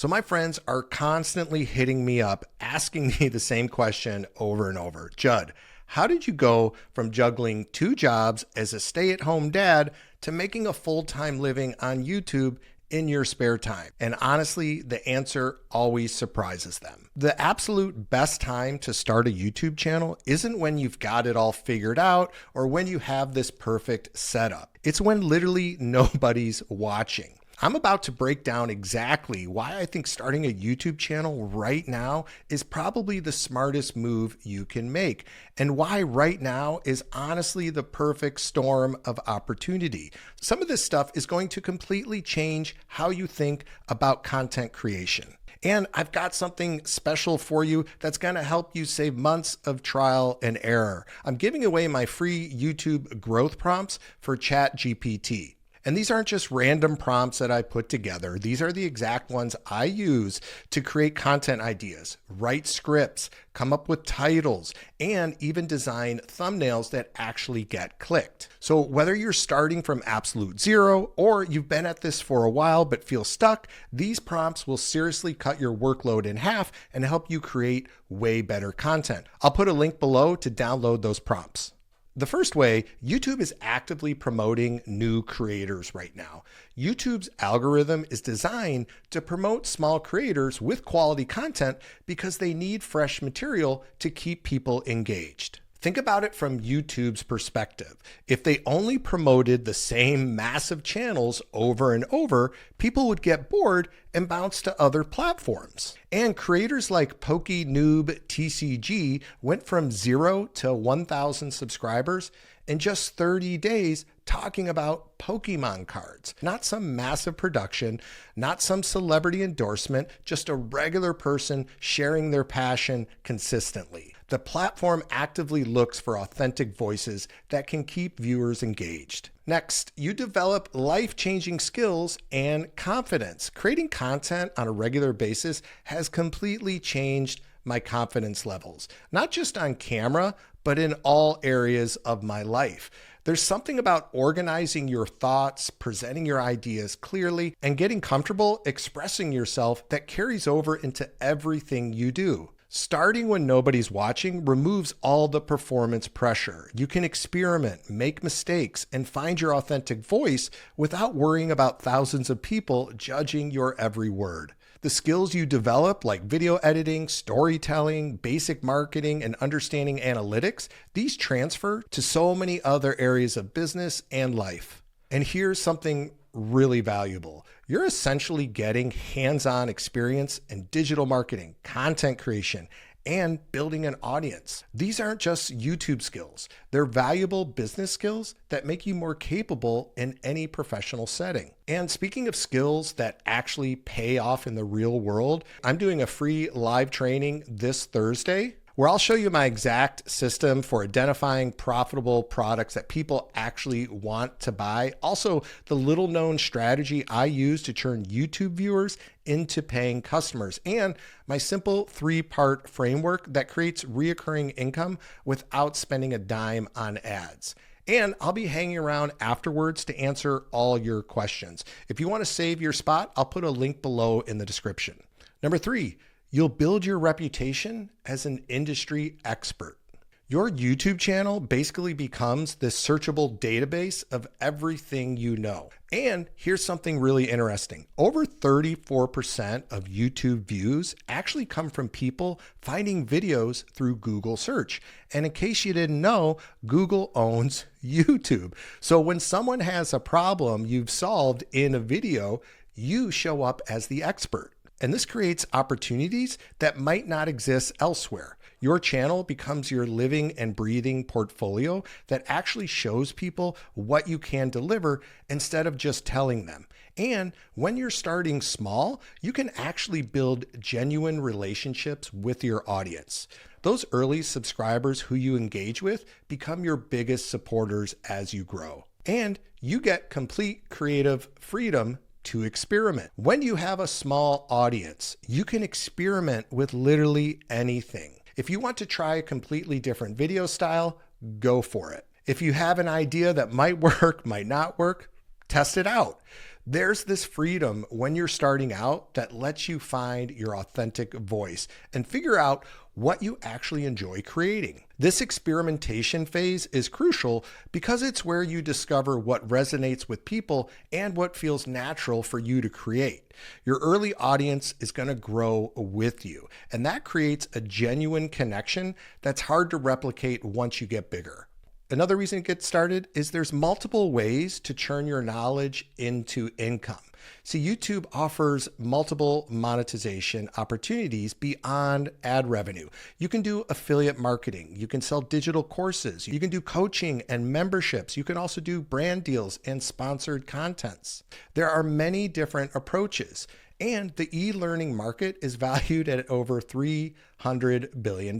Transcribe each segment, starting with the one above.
So my friends are constantly hitting me up, asking me the same question over and over. Judd, how did you go from juggling two jobs as a stay-at-home dad to making a full-time living on YouTube in your spare time? And honestly, the answer always surprises them. The absolute best time to start a YouTube channel isn't when you've got it all figured out or when you have this perfect setup. It's when literally nobody's watching. I'm about to break down exactly why I think starting a YouTube channel right now is probably the smartest move you can make, and why right now is honestly the perfect storm of opportunity. Some of this stuff is going to completely change how you think about content creation. And I've got something special for you that's going to help you save months of trial and error. I'm giving away my free YouTube growth prompts for ChatGPT. And these aren't just random prompts that I put together. These are the exact ones I use to create content ideas, write scripts, come up with titles, and even design thumbnails that actually get clicked. So whether you're starting from absolute zero or you've been at this for a while but feel stuck, these prompts will seriously cut your workload in half and help you create way better content. I'll put a link below to download those prompts. The first way, YouTube is actively promoting new creators right now. YouTube's algorithm is designed to promote small creators with quality content because they need fresh material to keep people engaged. Think about it from YouTube's perspective. If they only promoted the same massive channels over and over, people would get bored and bounce to other platforms. And creators like PokeNoobTCG went from 0 to 1,000 subscribers in just 30 days talking about Pokemon cards. Not some massive production, not some celebrity endorsement, just a regular person sharing their passion consistently. The platform actively looks for authentic voices that can keep viewers engaged. Next, you develop life-changing skills and confidence. Creating content on a regular basis has completely changed my confidence levels, not just on camera, but in all areas of my life. There's something about organizing your thoughts, presenting your ideas clearly, and getting comfortable expressing yourself that carries over into everything you do. Starting when nobody's watching removes all the performance pressure. You can experiment, make mistakes, and find your authentic voice without worrying about thousands of people judging your every word. The skills you develop, like video editing, storytelling, basic marketing, and understanding analytics, these transfer to so many other areas of business and life. And here's something really valuable. You're essentially getting hands-on experience in digital marketing, content creation, and building an audience. These aren't just YouTube skills. They're valuable business skills that make you more capable in any professional setting. And speaking of skills that actually pay off in the real world, I'm doing a free live training this Thursday where I'll show you my exact system for identifying profitable products that people actually want to buy. Also, the little known strategy I use to turn YouTube viewers into paying customers, and my simple 3-part framework that creates reoccurring income without spending a dime on ads. And I'll be hanging around afterwards to answer all your questions. If you want to save your spot, I'll put a link below in the description. Number 3, you'll build your reputation as an industry expert. Your YouTube channel basically becomes this searchable database of everything you know. And here's something really interesting. Over 34% of YouTube views actually come from people finding videos through Google search. And in case you didn't know, Google owns YouTube. So when someone has a problem you've solved in a video, you show up as the expert. And this creates opportunities that might not exist elsewhere. Your channel becomes your living and breathing portfolio that actually shows people what you can deliver instead of just telling them. And when you're starting small, you can actually build genuine relationships with your audience. Those early subscribers who you engage with become your biggest supporters as you grow. And you get complete creative freedom to experiment. When you have a small audience, you can experiment with literally anything. If you want to try a completely different video style, go for it. If you have an idea that might work, might not work, test it out. There's this freedom when you're starting out that lets you find your authentic voice and figure out what you actually enjoy creating. This experimentation phase is crucial because it's where you discover what resonates with people and what feels natural for you to create. Your early audience is going to grow with you, and that creates a genuine connection that's hard to replicate once you get bigger. Another reason to get started is there's multiple ways to turn your knowledge into income. See, YouTube offers multiple monetization opportunities beyond ad revenue. You can do affiliate marketing. You can sell digital courses. You can do coaching and memberships. You can also do brand deals and sponsored contents. There are many different approaches. And the e-learning market is valued at over $300 billion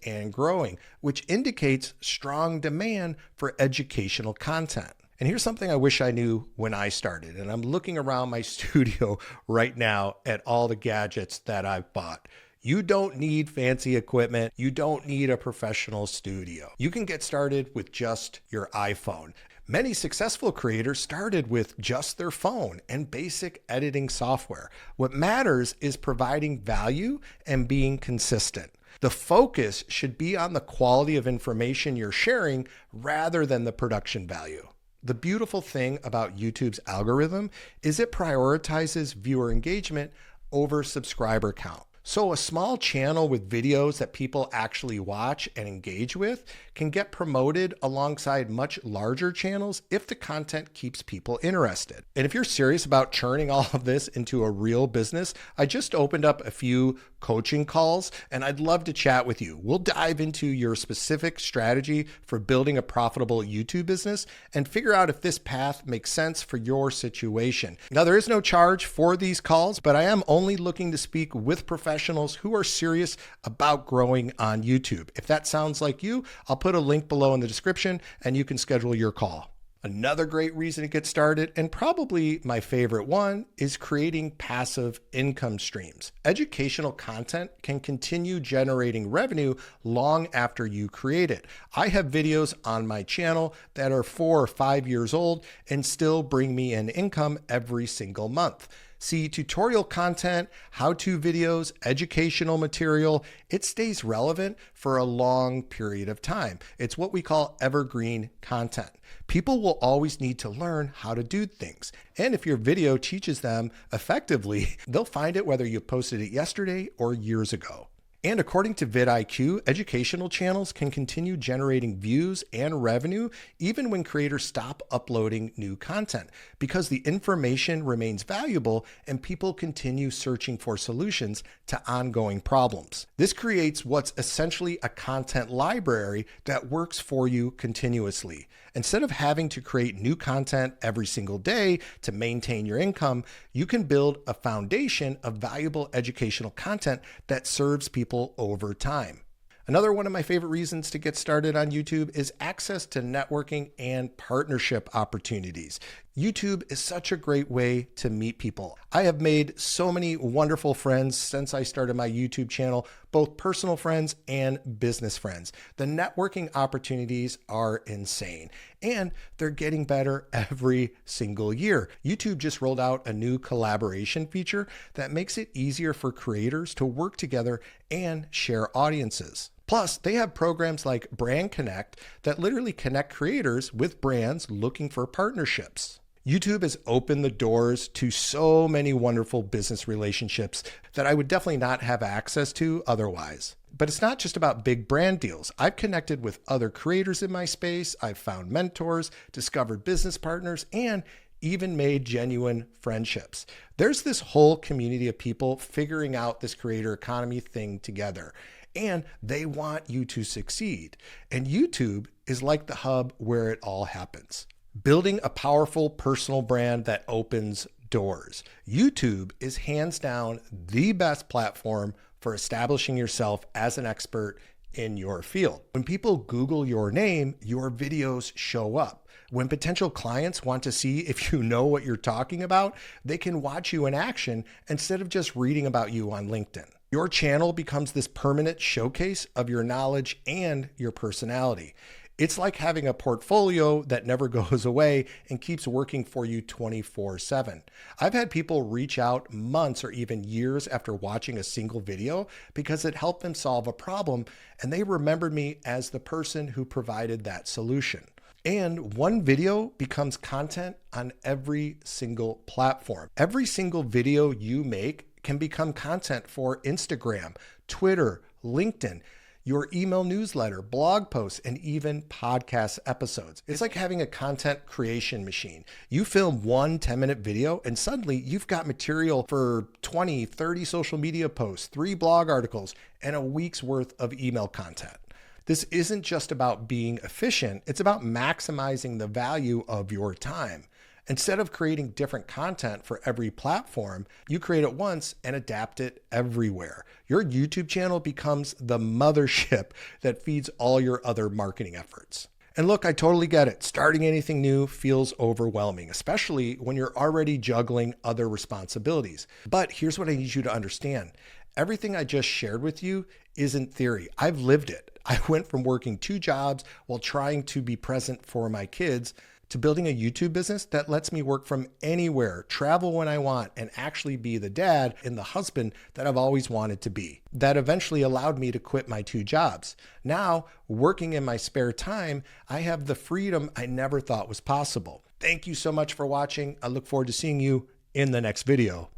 and growing, which indicates strong demand for educational content. And here's something I wish I knew when I started. And I'm looking around my studio right now at all the gadgets that I've bought. You don't need fancy equipment. You don't need a professional studio. You can get started with just your iPhone. Many successful creators started with just their phone and basic editing software. What matters is providing value and being consistent. The focus should be on the quality of information you're sharing rather than the production value. The beautiful thing about YouTube's algorithm is it prioritizes viewer engagement over subscriber count. So a small channel with videos that people actually watch and engage with can get promoted alongside much larger channels if the content keeps people interested. And if you're serious about turning all of this into a real business, I just opened up a few coaching calls and I'd love to chat with you. We'll dive into your specific strategy for building a profitable YouTube business and figure out if this path makes sense for your situation. Now, there is no charge for these calls, but I am only looking to speak with professionals who are serious about growing on YouTube. If that sounds like you, I'll put a link below in the description and you can schedule your call. Another great reason to get started, and probably my favorite one, is creating passive income streams. Educational content can continue generating revenue long after you create it. I have videos on my channel that are 4 or 5 years old and still bring me in income every single month. See, tutorial content, how-to videos, educational material, it stays relevant for a long period of time. It's what we call evergreen content. People will always need to learn how to do things. And if your video teaches them effectively, they'll find it whether you posted it yesterday or years ago. And according to vidIQ, educational channels can continue generating views and revenue even when creators stop uploading new content because the information remains valuable and people continue searching for solutions to ongoing problems. This creates what's essentially a content library that works for you continuously. Instead of having to create new content every single day to maintain your income, you can build a foundation of valuable educational content that serves people over time. Another one of my favorite reasons to get started on YouTube is access to networking and partnership opportunities. YouTube is such a great way to meet people. I have made so many wonderful friends since I started my YouTube channel, both personal friends and business friends. The networking opportunities are insane, and they're getting better every single year. YouTube just rolled out a new collaboration feature that makes it easier for creators to work together and share audiences. Plus, they have programs like Brand Connect that literally connect creators with brands looking for partnerships. YouTube has opened the doors to so many wonderful business relationships that I would definitely not have access to otherwise. But it's not just about big brand deals. I've connected with other creators in my space. I've found mentors, discovered business partners, and even made genuine friendships. There's this whole community of people figuring out this creator economy thing together, and they want you to succeed. And YouTube is like the hub where it all happens. Building a powerful personal brand that opens doors. YouTube is hands down the best platform for establishing yourself as an expert in your field. When people Google your name, your videos show up. When potential clients want to see if you know what you're talking about, they can watch you in action instead of just reading about you on LinkedIn. Your channel becomes this permanent showcase of your knowledge and your personality. It's like having a portfolio that never goes away and keeps working for you 24/7. I've had people reach out months or even years after watching a single video because it helped them solve a problem, and they remembered me as the person who provided that solution. And one video becomes content on every single platform. Every single video you make can become content for Instagram, Twitter, LinkedIn, your email newsletter, blog posts, and even podcast episodes. It's like having a content creation machine. You film one 10-minute video and suddenly you've got material for 20, 30 social media posts, 3 blog articles, and a week's worth of email content. This isn't just about being efficient, it's about maximizing the value of your time. Instead of creating different content for every platform, you create it once and adapt it everywhere. Your YouTube channel becomes the mothership that feeds all your other marketing efforts. And look, I totally get it. Starting anything new feels overwhelming, especially when you're already juggling other responsibilities. But here's what I need you to understand. Everything I just shared with you isn't theory. I've lived it. I went from working 2 jobs while trying to be present for my kids to building a YouTube business that lets me work from anywhere, travel when I want, and actually be the dad and the husband that I've always wanted to be. That eventually allowed me to quit my 2 jobs. Now, working in my spare time, I have the freedom I never thought was possible. Thank you so much for watching. I look forward to seeing you in the next video.